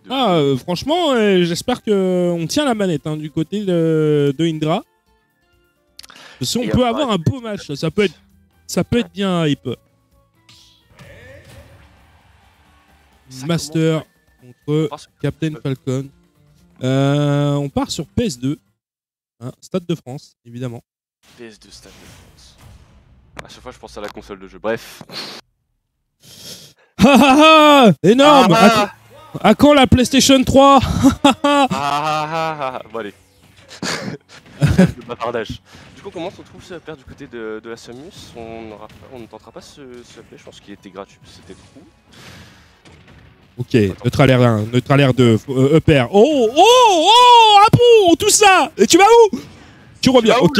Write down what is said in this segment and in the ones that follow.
Ah, franchement, j'espère qu'on tient la manette hein, du côté de Indra. Parce qu'on peut avoir un beau match, ça peut être bien hype. Master contre Captain Falcon. On part sur PS2. Hein, Stade de France, évidemment. PS2, Stade de France. À chaque fois, je pense à la console de jeu. Bref. Énorme. À quand la PlayStation 3? Bon allez. Le bavardage. Du coup, comment on trouve ce père du côté de la Samus? On ne tentera pas ce play, je pense qu'il était gratuit, c'était trop. Ok, neutral R1, neutral R2, EPR. Oh, Apu, tout ça. Et tu vas où? Tu reviens, ok.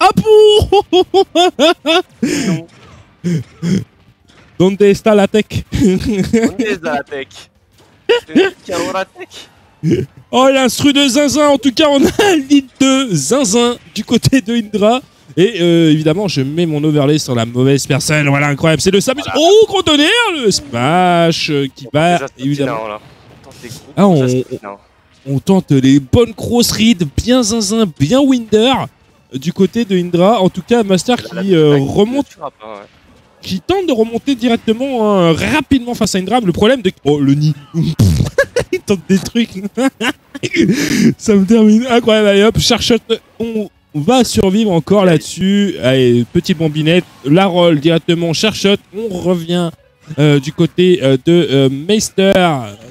Apu. Donde está la tech? Donde está la tech? Oh, l'instru de Zinzin, en tout cas, on a un lead de Zinzin du côté de Indra. Et évidemment, je mets mon overlay sur la mauvaise personne. Voilà, incroyable, c'est le Samus. Voilà. Oh, gros tonnerre, le smash qui va, évidemment. On tente les bonnes cross reads, bien Zinzin, bien Winder du côté de Indra. En tout cas, Master qui remonte. Qui tente de remonter directement rapidement face à Indra. Le problème de... Oh, le nid. Il tente des trucs. Ça me termine. Incroyable. Allez hop, Charshot. On va survivre encore là-dessus. Allez, petite bombinette. La roll directement. Charshot. On revient du côté de Meister.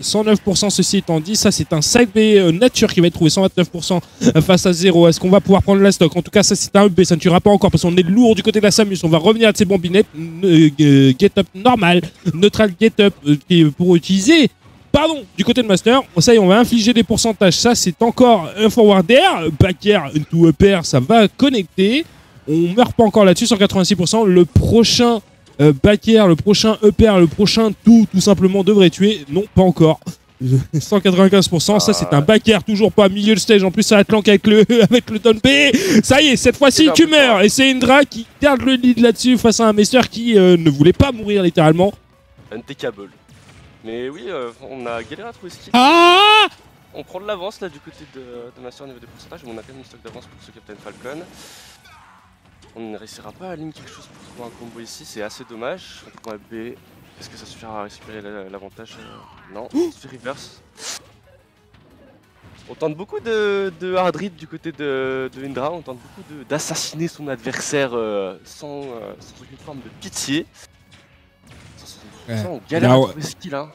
109% ceci étant dit. Ça, c'est un side B nature qui va être trouvé 129% face à 0. Est-ce qu'on va pouvoir prendre la stock? En tout cas, ça, c'est un B. Ça ne tuera pas encore parce qu'on est lourd du côté de la Samus. On va revenir à ces bombinettes. Get up normal. Neutral get up pour utiliser. Pardon, du côté de Master, ça y est, on va infliger des pourcentages. Ça, c'est encore un forward air. Back air into up air, ça va connecter. On meurt pas encore là-dessus, 186%. Le prochain back air, le prochain up air, le prochain tout simplement devrait tuer. Non, pas encore. 195%, ça c'est un back air, toujours pas milieu de stage. En plus, ça va planque avec le down B. Ça y est, cette fois-ci, tu meurs. Et c'est Indra qui garde le lead là-dessus face à un Master qui ne voulait pas mourir littéralement. Untakeable. Mais oui, on a galéré à trouver ce kill. On prend de l'avance là du côté de Master au niveau des pourcentages, mais on a quand même une stock d'avance pour ce Captain Falcon. On ne réussira pas à aligner quelque chose pour trouver un combo ici, c'est assez dommage. On trouve un B. Est-ce que ça suffira à récupérer l'avantage? Non, on se fait reverse. On tente beaucoup de hard read du côté de Indra, on tente beaucoup d'assassiner son adversaire sans aucune forme de pitié. On galère à trouver ce kill, hein.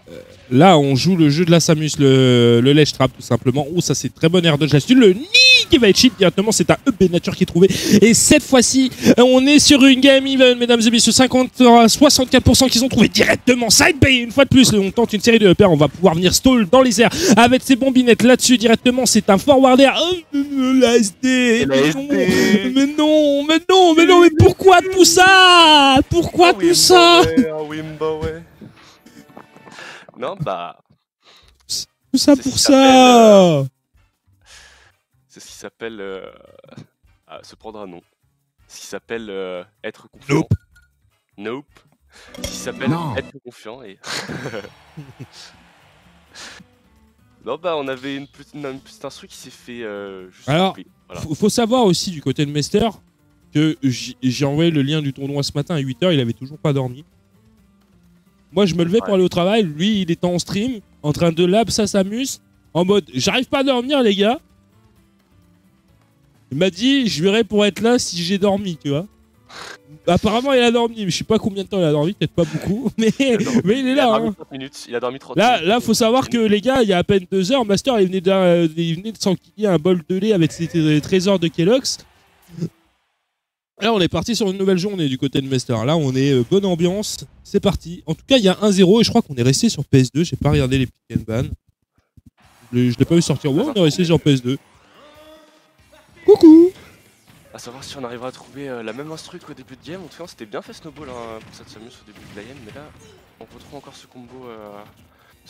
Là, on joue le jeu de la Samus, le ledge trap tout simplement. Oh, ça c'est très bonne air dodge là-dessus. Le nid qui va être cheat directement, c'est un EB nature qui est trouvé. Et cette fois-ci, on est sur une game even, mesdames et messieurs. 64% qu'ils ont trouvé directement. Side bay, une fois de plus. On tente une série de EPR. On va pouvoir venir stall dans les airs avec ses bombinettes là-dessus directement. C'est un forward air. Oh, la SD. Mais non, mais pourquoi tout ça? Pourquoi tout ça? Non, bah... Tout ça pour ça. C'est ce qui s'appelle... se prendre un nom. Ce qui s'appelle être confiant. Nope. Ce qui s'appelle être confiant et... Non, bah on avait une petite instru qui s'est fait juste... Alors, voilà. Faut savoir aussi du côté de Meister que j'ai envoyé le lien du tournoi ce matin à 8 h, il avait toujours pas dormi. Moi, je me levais pour aller au travail. Lui, il était en stream, en train de lab, ça s'amuse. En mode, j'arrive pas à dormir, les gars. Il m'a dit, je verrai pour être là si j'ai dormi, tu vois. Apparemment, il a dormi. Mais je sais pas combien de temps il a dormi, peut-être pas beaucoup. Mais il est là. Il a dormi 30 minutes. Il a dormi 30 minutes. Là, faut savoir que, les gars, il y a à peine 2 heures, Master, il venait de s'enquiller un bol de lait avec ses trésors de Kellogg's. Là, on est parti sur une nouvelle journée du côté de Meister. Là, on est bonne ambiance. C'est parti. En tout cas, il y a 1-0 et je crois qu'on est resté sur PS2. J'ai pas regardé les pick and ban. Je l'ai pas vu sortir. Ouais, on est resté sur PS2. Coucou. À savoir si on arrivera à trouver la même instru qu'au début de game. En tout cas, c'était bien fait Snowball hein, pour cette Samus au début de la game. Mais là, on retrouve encore ce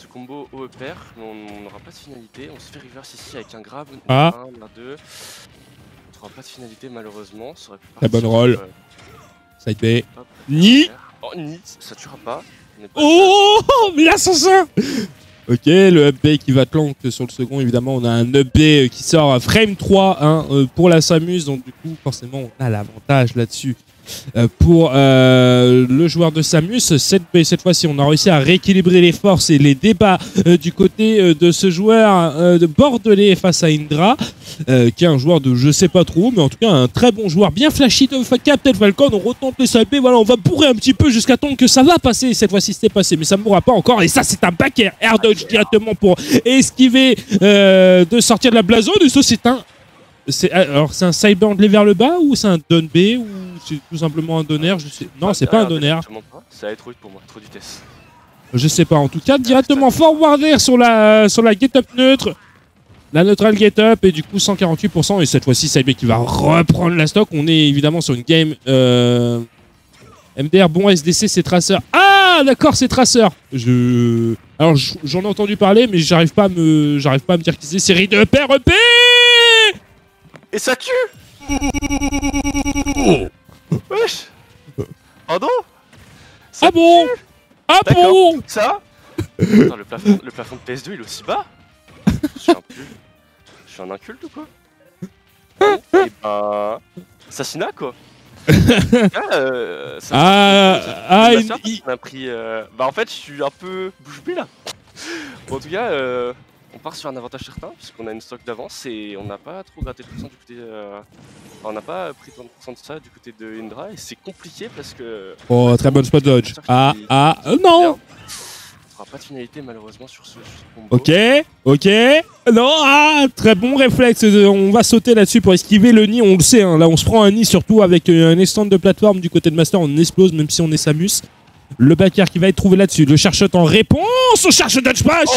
combo au pair. Mais on n'aura pas de finalité. On se fait reverse ici avec un grab. Un, 2. On n'aura pas de finalité malheureusement. Ça aurait pu très bonne roll. Side B. Ni. Oh, Nid, ça tuera pas. Oh, mais l'assassin. Ok, le up B qui va clank sur le second, évidemment, on a un up B qui sort frame 3 hein, pour la Samus, donc du coup, forcément, on a l'avantage là-dessus. Pour le joueur de Samus, cette fois-ci, on a réussi à rééquilibrer les forces et les débats du côté de ce joueur de bordelais face à Indra, qui est un joueur de je sais pas trop, mais en tout cas un très bon joueur, bien flashy de Captain Falcon. On retente les salpes, voilà, on va bourrer un petit peu jusqu'à temps que ça va passer. Cette fois-ci, c'était passé, mais ça ne mourra pas encore. Et ça, c'est un back air dodge directement pour esquiver de sortir de la blazone. Et ça, c'est un. Alors, c'est un sidebound vers le bas ou c'est un down B ou c'est tout simplement un donner? Je sais. Non, c'est pas un donner. Ça va être trop vite pour moi, trop de vitesse. Je sais pas. En tout cas, directement forwarder sur la get-up neutre. La neutral get-up et du coup 148%. Et cette fois-ci, Cyber qui va reprendre la stock. On est évidemment sur une game MDR. Bon, SDC, c'est traceur. Ah, d'accord, c'est traceur. Alors, j'en ai entendu parler, mais j'arrive pas à me dire qui c'est. Série de pair EP. Et ça tue. Wesh. Pardon. Ah bon. Ah bon. Ça. Attends, le plafond de PS2 il est aussi bas. Je suis un inculte ou quoi? Et bah... Assassinat quoi. On a pris... Bah en fait je suis un peu bouche bée là. Bon, en tout cas, on part sur un avantage certain puisqu'on a une stock d'avance et on n'a pas trop gratté le pourcent du côté... on n'a pas pris 30% de ça du côté de Indra et c'est compliqué parce que... Oh, très bonne spot dodge. Non. Pas de finalité malheureusement sur ce combo. Ok. Non, très bon réflexe. On va sauter là-dessus pour esquiver le nid. On le sait, hein, là on se prend un nid surtout avec un stand de plateforme du côté de Master. On explose même si on est Samus. Le backer qui va être trouvé là-dessus. Le cherchot en réponse au cherche dodge smash.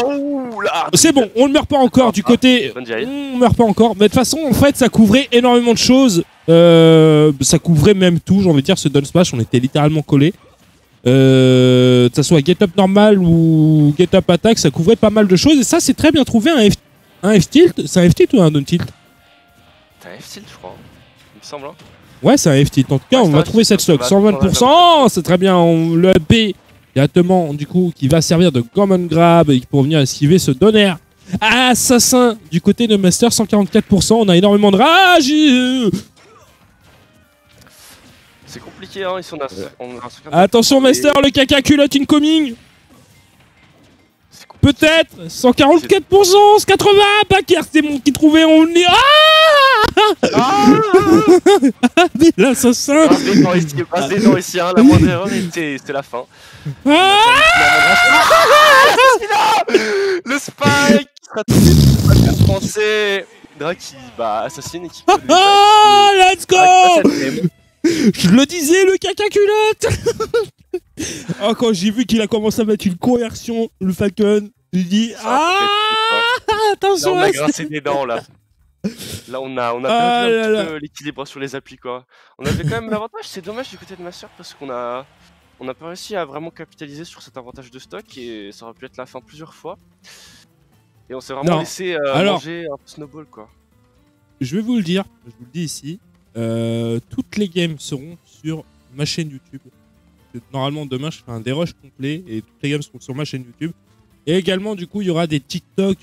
C'est bon, on ne meurt pas encore du côté. On meurt pas encore. Mais de toute façon, en fait, ça couvrait énormément de choses. Ça couvrait même tout, j'ai envie de dire, ce dodge smash. On était littéralement collés. Que ça soit get up normal ou get up attack, ça couvrait pas mal de choses et ça c'est très bien trouvé. Un F-tilt, c'est un F-tilt ou un down-tilt? C'est un F-tilt je crois, il me semble hein. Ouais c'est un F-tilt, en tout cas on va trouver cette stock, 120%, c'est très bien. Le B directement du coup qui va servir de common grab pour venir esquiver ce donner. Assassin du côté de Master, 144%, on a énormément de rage. C'est compliqué, hein, ici on a attention Master, le caca culotte incoming. Peut-être 144%, 80, Backer, c'est mon qui trouvait, on est... Mais l'assassin. Passez dans ici, hein, la moindre erreur, c'est la fin. Le spike qui sera tout français. Dra qui assassine et qui... let's go. Je le disais, le caca culotte. Oh, quand j'ai vu qu'il a commencé à mettre une conversion, le Falcon, j'ai dit attention. Là, on a grincé des dents là. Là on a perdu un petit peu l'équilibre sur les applis quoi. On avait quand même l'avantage, c'est dommage du côté de Master parce qu'on a pas réussi à vraiment capitaliser sur cet avantage de stock et ça aurait pu être la fin plusieurs fois. Et on s'est vraiment laissé manger un snowball quoi. Je vais vous le dire, je vous le dis ici. Toutes les games seront sur ma chaîne YouTube. Normalement demain je fais un dérush complet et toutes les games seront sur ma chaîne YouTube. Et également du coup il y aura des TikTok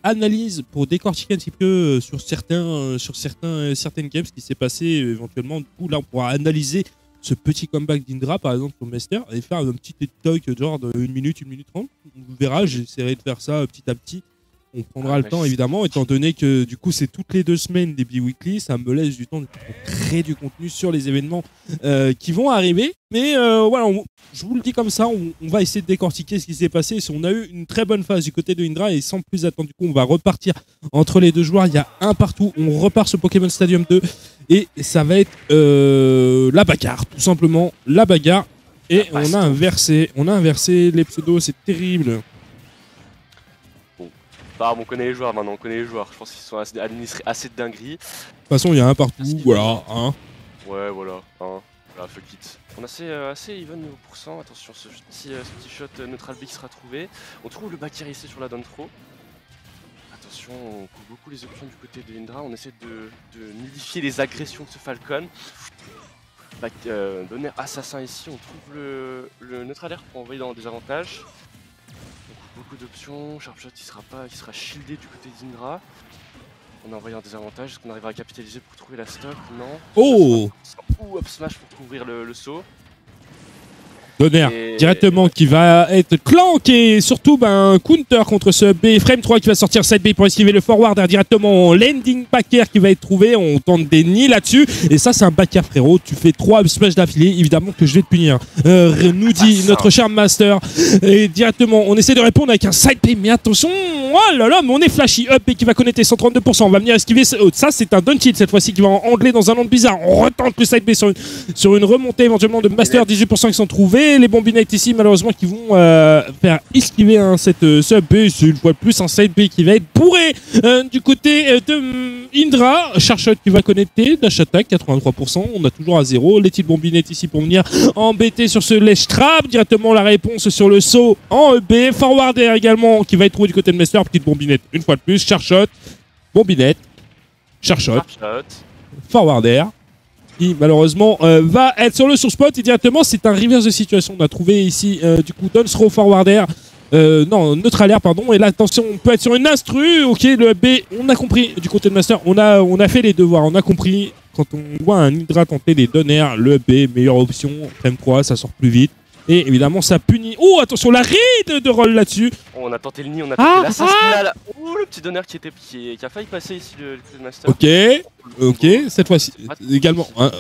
analyses pour décortiquer un petit peu sur certaines games ce qui s'est passé éventuellement. Du coup là on pourra analyser ce petit comeback d'Indra par exemple pour Master et faire un petit TikTok genre de 1 minute 30. On verra, j'essaierai de faire ça petit à petit. On prendra le temps évidemment, étant donné que du coup c'est toutes les 2 semaines des bi-weekly, ça me laisse du temps pour créer du contenu sur les événements qui vont arriver. Mais voilà, je vous le dis comme ça, on va essayer de décortiquer ce qui s'est passé. On a eu une très bonne phase du côté de Indra et sans plus attendre, du coup on va repartir entre les deux joueurs. Il y a un partout, on repart sur Pokémon Stadium 2 et ça va être la bagarre, tout simplement la bagarre. Et on a inversé les pseudos, c'est terrible. Bah, on connaît les joueurs maintenant, on connaît les joueurs. Je pense qu'ils sont administrés assez de dingueries. De toute façon, il y a un partout, voilà. Hein. Ouais, voilà. Voilà, fuck it. On est assez even niveau pourcent. Attention, ce petit shot neutral B qui sera trouvé. On trouve le backer ici sur la down throw. Attention, on coupe beaucoup les options du côté de Indra. On essaie de nullifier les agressions de ce Falcon. Donner assassin ici, on trouve le neutre alert pour envoyer dans des avantages. Donc, beaucoup d'options, Sharpshot il sera shieldé du côté d'Indra. On a envoyé un désavantage, est-ce qu'on arrivera à capitaliser pour trouver la stock? Non. Oh! Ou up smash pour couvrir le saut. Donner directement qui va être clanké, surtout counter contre ce B. Frame 3 qui va sortir side B pour esquiver le forward directement. Landing backer qui va être trouvé. On tente des nids là-dessus. Et ça, c'est un backer, frérot. Tu fais 3 up smash d'affilée. Évidemment que je vais te punir. Nous dit notre cher master. Et directement, on essaie de répondre avec un side B. Mais attention, oh là là, mais on est flashy. Up B qui va connecter 132%. On va venir esquiver. Ça, c'est un dun shield cette fois-ci qui va angler dans un land bizarre. On retente le side B sur une remontée éventuellement de master. 18% qui sont trouvés. Les bombinettes ici malheureusement qui vont faire esquiver cette sub B. C'est une fois de plus un side B qui va être bourré du côté de Indra. Charshot qui va connecter, dash attack 83%, on a toujours à 0. Les petites bombinettes ici pour venir embêter sur ce ledge trap. Directement la réponse sur le saut en EB. Forward air également qui va être trouvé du côté de Master. Petite bombinette une fois de plus, Charshot, bombinette, Charshot, forward air. Qui malheureusement va être sur le surspot et directement c'est un reverse de situation. On a trouvé ici du coup Dons Throw Forward Air, non neutral air pardon, et là attention on peut être sur une instru. Ok, le B on a compris du côté de Master, on a fait les devoirs, on a compris quand on voit un Hydra tenter les donner, le B meilleure option, frame 3 ça sort plus vite. Et évidemment, ça punit. Oh, attention, la raid de roll là-dessus. On a tenté le nid, on a tenté l'assassinat. Oh, le petit donner qui a failli passer ici le master. Ok, cette fois-ci. Également, hein,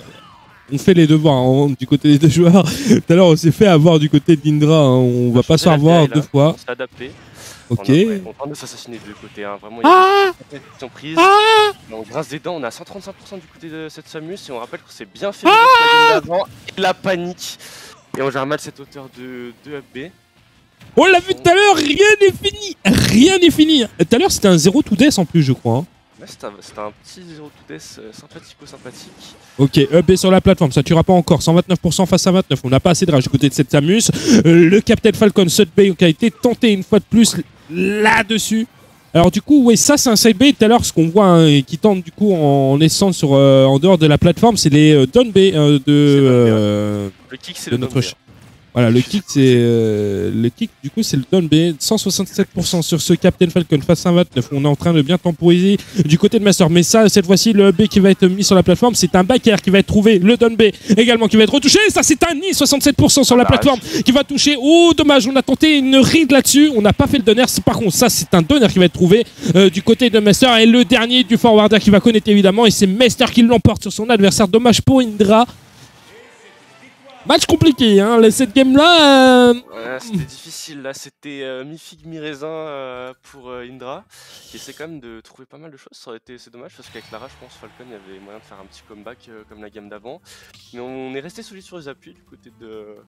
on fait les devoirs hein, du côté des deux joueurs. Tout à l'heure, on s'est fait avoir du côté d'Indra. Hein, on va pas se faire voir deux fois. On s'est adapté. Ok. On tente de s'assassiner de deux côtés. Hein. Vraiment, il y a des surprises. On grince des dents. On a 135% du côté de cette Samus. Et on rappelle que c'est bien fait d'avant. Et la panique. Et on gère mal cette hauteur de FB. On l'a vu tout à l'heure, rien n'est fini. Rien n'est fini. Tout à l'heure, c'était un 0 to death en plus, je crois. Hein. Ouais, c'était un petit 0 to death sympathico-sympathique. Ok, EB sur la plateforme, ça tuera pas encore. 129% face à 29. On n'a pas assez de rage du côté de cette Samus. Le Captain Falcon Sudbay qui a été tenté une fois de plus là-dessus. Alors du coup, oui, ça c'est un side B. Tout à l'heure, ce qu'on voit hein, qui tente du coup en essence sur en dehors de la plateforme, c'est les down B le kick, c'est notre chat. Voilà, le kick, du coup, c'est le down B. 167% sur ce Captain Falcon face à 29. On est en train de bien temporiser du côté de Master. Mais ça, cette fois-ci, le B qui va être mis sur la plateforme, c'est un backer qui va être trouvé. Le down B également qui va être retouché. Ça, c'est un nid, 67% sur la plateforme qui va toucher. Oh, dommage, on a tenté une read là-dessus. On n'a pas fait le donner. Par contre, ça, c'est un donner qui va être trouvé du côté de Master. Et le dernier du forwarder qui va connecter évidemment. Et c'est Master qui l'emporte sur son adversaire. Dommage pour Indra. Match compliqué, hein, cette game-là. Ouais, c'était difficile, là, c'était mi-figue, mi-raisin pour Indra, qui essaie quand même de trouver pas mal de choses. C'est dommage parce qu'avec Lara, je pense, Falcon, il y avait moyen de faire un petit comeback comme la game d'avant. Mais on est resté solide sur les appuis du côté de